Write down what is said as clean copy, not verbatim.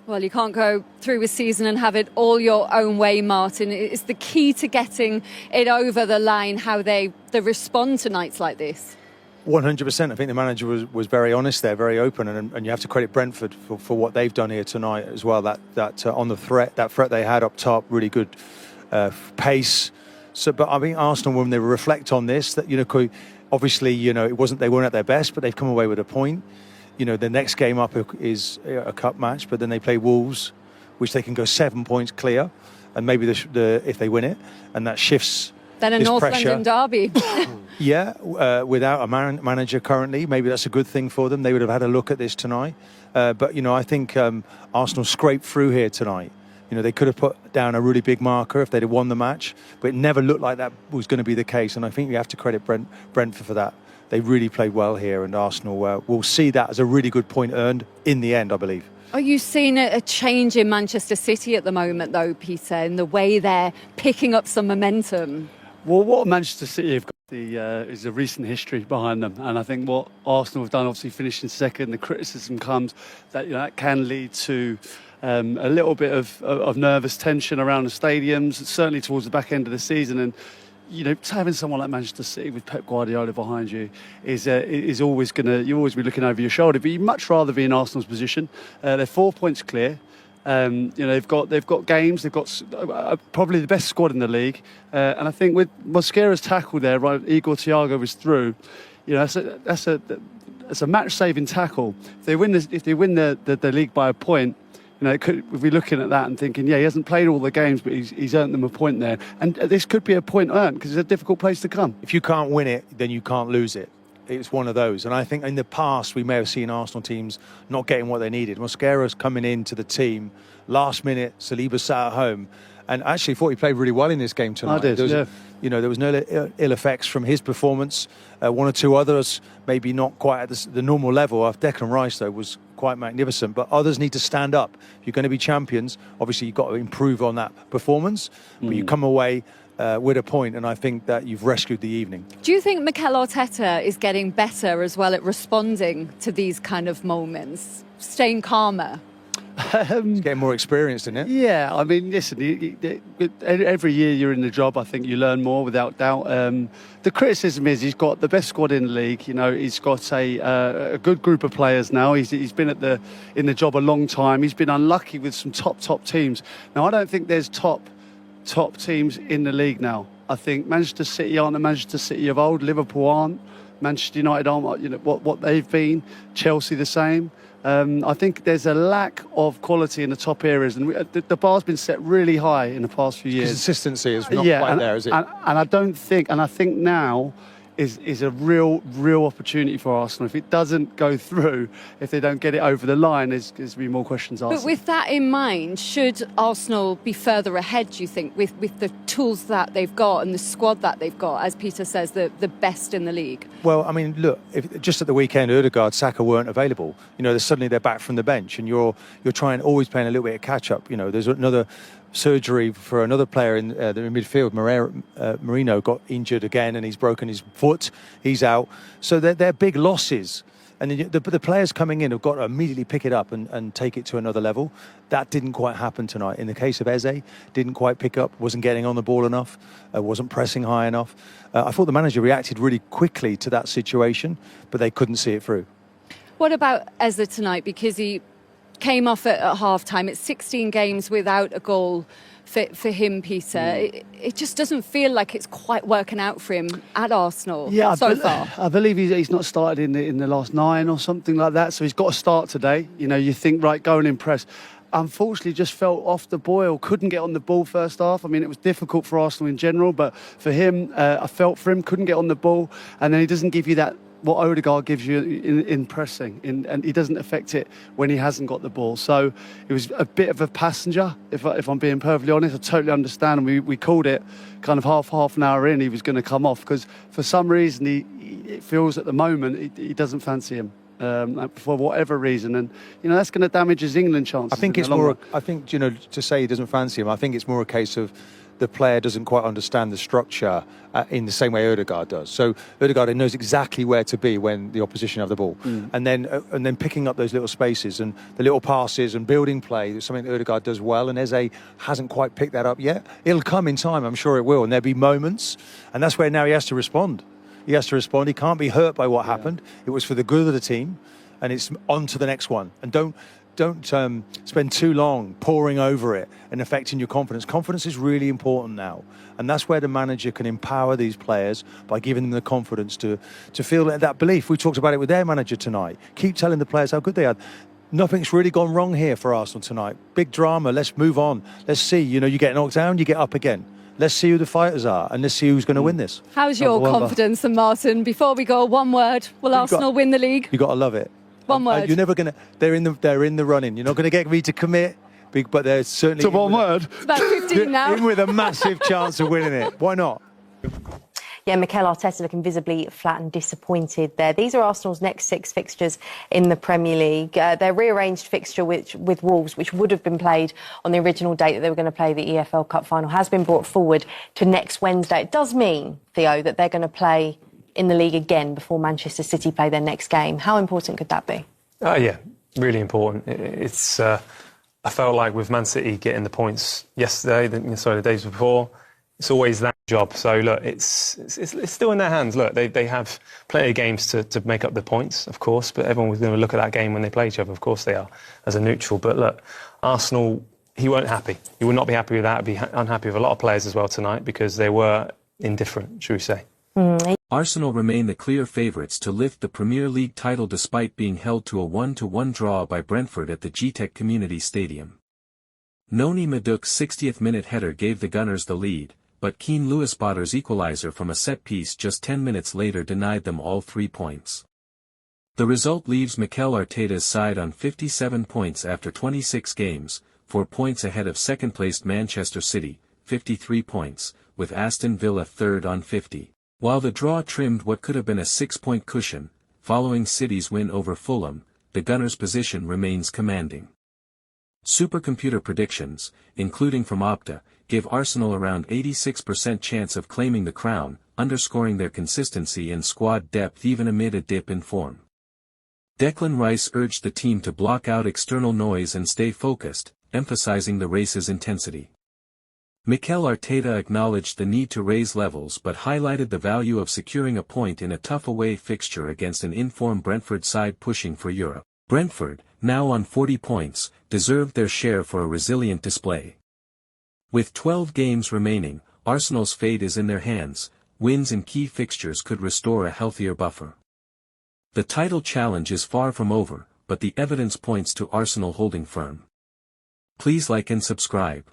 Well, you can't go through a season and have it all your own way, Martin. It's the key to getting it over the line, how they respond to nights like this. 100%. I think the manager was very honest there, very open, and you have to credit Brentford for what they've done here tonight as well. That on the threat they had up top, really good pace. So, but I think Arsenal, when they reflect on this, that obviously they weren't at their best, but they've come away with a point. The next game up is a cup match, but then they play Wolves, which they can go 7 points clear, and maybe if they win it, and that shifts. Then a North pressure. London derby. Yeah, without a manager currently, maybe that's a good thing for them. They would have had a look at this tonight. But I think Arsenal scraped through here tonight. They could have put down a really big marker if they'd have won the match, but it never looked like that was going to be the case. And I think you have to credit Brentford for that. They really played well here, and Arsenal will see that as a really good point earned in the end, I believe. Are you seeing a change in Manchester City at the moment, though, Peter, in the way they're picking up some momentum? Well, what Manchester City have got is a recent history behind them, and I think what Arsenal have done, obviously finishing second, the criticism comes that that can lead to a little bit of nervous tension around the stadiums, certainly towards the back end of the season. And having someone like Manchester City with Pep Guardiola behind you is always you always be looking over your shoulder. But you'd much rather be in Arsenal's position. They're 4 points clear. They've got games. They've got probably the best squad in the league. And I think with Mosquera's tackle there, right, Igor Thiago was through. That's a match-saving tackle. If they win the league by a point, we'll be looking at that and thinking, he hasn't played all the games, but he's earned them a point there. And this could be a point earned because it's a difficult place to come. If you can't win it, then you can't lose it. It's one of those. And I think in the past, we may have seen Arsenal teams not getting what they needed. Mosquera's coming into the team last minute. Saliba sat at home. And actually thought he played really well in this game tonight. I did, there was no ill effects from his performance. One or two others, maybe not quite at the normal level. Declan Rice, though, was quite magnificent. But others need to stand up. If you're going to be champions, obviously you've got to improve on that performance. But you come away with a point, and I think that you've rescued the evening. Do you think Mikel Arteta is getting better as well at responding to these kind of moments, staying calmer? He's getting more experienced in it. Yeah, I mean, listen, every year you're in the job, I think you learn more, without doubt. The criticism is he's got the best squad in the league. He's got a good group of players now. He's been in the job a long time. He's been unlucky with some top teams. Now, I don't think there's top teams in the league now. I think Manchester City aren't the Manchester City of old. Liverpool aren't. Manchester United aren't what they've been. Chelsea the same. I think there's a lack of quality in the top areas, and the bar's been set really high in the past few years. Consistency is not quite there, is it? And I think now is a real opportunity for Arsenal. If it doesn't go through, if they don't get it over the line, there's going to be more questions asked. But with that in mind, should Arsenal be further ahead, do you think, with the tools that they've got and the squad that they've got, as Peter says, the best in the league? Well, I mean, look, just at the weekend, Ødegaard, Saka weren't available. Suddenly they're back from the bench, and you're always playing a little bit of catch up. There's another surgery for another player in the midfield. Marino got injured again, and he's broken his foot. He's out. So they're big losses. And the players coming in have got to immediately pick it up and take it to another level. That didn't quite happen tonight. In the case of Eze, didn't quite pick up, wasn't getting on the ball enough, wasn't pressing high enough. I thought the manager reacted really quickly to that situation, but they couldn't see it through. What about Eze tonight? Because he came off at half-time. It's 16 games without a goal for him, Peter. It just doesn't feel like it's quite working out for him at Arsenal so far. I believe he's not started in the last 9 or something like that, so he's got to start today. You think, right, go and impress. Unfortunately, just felt off the boil, couldn't get on the ball first half. I mean, it was difficult for Arsenal in general, but for him, I felt for him, couldn't get on the ball, and then he doesn't give you that what Ødegaard gives you in pressing, and he doesn't affect it when he hasn't got the ball. So it was a bit of a passenger, if I'm being perfectly honest. I totally understand, and we called it kind of half an hour in he was going to come off, because for some reason it feels at the moment he doesn't fancy him. For whatever reason, and that's going to damage his England chances. I think it's more. I think to say he doesn't fancy him. I think it's more a case of the player doesn't quite understand the structure in the same way Ødegaard does. So Ødegaard knows exactly where to be when the opposition have the ball, and then picking up those little spaces and the little passes and building play. That's something that Ødegaard does well, and Eze hasn't quite picked that up yet. It'll come in time, I'm sure it will, and there'll be moments, and that's where now he has to respond. He has to respond. He can't be hurt by what happened. It was for the good of the team, and it's on to the next one. And don't spend too long poring over it and affecting your confidence. Confidence is really important now, and that's where the manager can empower these players by giving them the confidence to feel that belief. We talked about it with their manager tonight. Keep telling the players how good they are. Nothing's really gone wrong here for Arsenal tonight. Big drama. Let's move on. Let's see. You get knocked down, you get up again. Let's see who the fighters are, and let's see who's going to win this. How's your confidence, and Martin? Before we go, one word: will Arsenal win the league? You got to love it. One word. You're never going to. They're in the running. You're not going to get me to commit, but they're certainly. So one word. It's about 15 now. In with a massive chance of winning it. Why not? Yeah, Mikel Arteta looking visibly flat and disappointed there. These are Arsenal's next 6 fixtures in the Premier League. Their rearranged fixture with Wolves, which would have been played on the original date that they were going to play the EFL Cup final, has been brought forward to next Wednesday. It does mean, Theo, that they're going to play in the league again before Manchester City play their next game. How important could that be? Yeah, really important. It's I felt like with Man City getting the points yesterday, the days before, it's always that job. So look, it's still in their hands. Look, they have plenty of games to make up the points, of course, but everyone was going to look at that game when they play each other. Of course they are, as a neutral. But look, Arsenal, he weren't happy. He would not be happy with that. He'd be unhappy with a lot of players as well tonight because they were indifferent, should we say. Arsenal remain the clear favourites to lift the Premier League title despite being held to a 1-1 draw by Brentford at the GTEC Community Stadium. Noni Madueke's 60th minute header gave the Gunners the lead, but Keane Lewis-Potter's equalizer from a set-piece just 10 minutes later denied them all 3 points. The result leaves Mikel Arteta's side on 57 points after 26 games, 4 points ahead of second-placed Manchester City, 53 points, with Aston Villa third on 50. While the draw trimmed what could have been a 6-point cushion, following City's win over Fulham, the Gunners' position remains commanding. Supercomputer predictions, including from Opta, give Arsenal around 86% chance of claiming the crown, underscoring their consistency and squad depth even amid a dip in form. Declan Rice urged the team to block out external noise and stay focused, emphasizing the race's intensity. Mikel Arteta acknowledged the need to raise levels but highlighted the value of securing a point in a tough away fixture against an in-form Brentford side pushing for Europe. Brentford, now on 40 points, deserved their share for a resilient display. With 12 games remaining, Arsenal's fate is in their hands. Wins in key fixtures could restore a healthier buffer. The title challenge is far from over, but the evidence points to Arsenal holding firm. Please like and subscribe.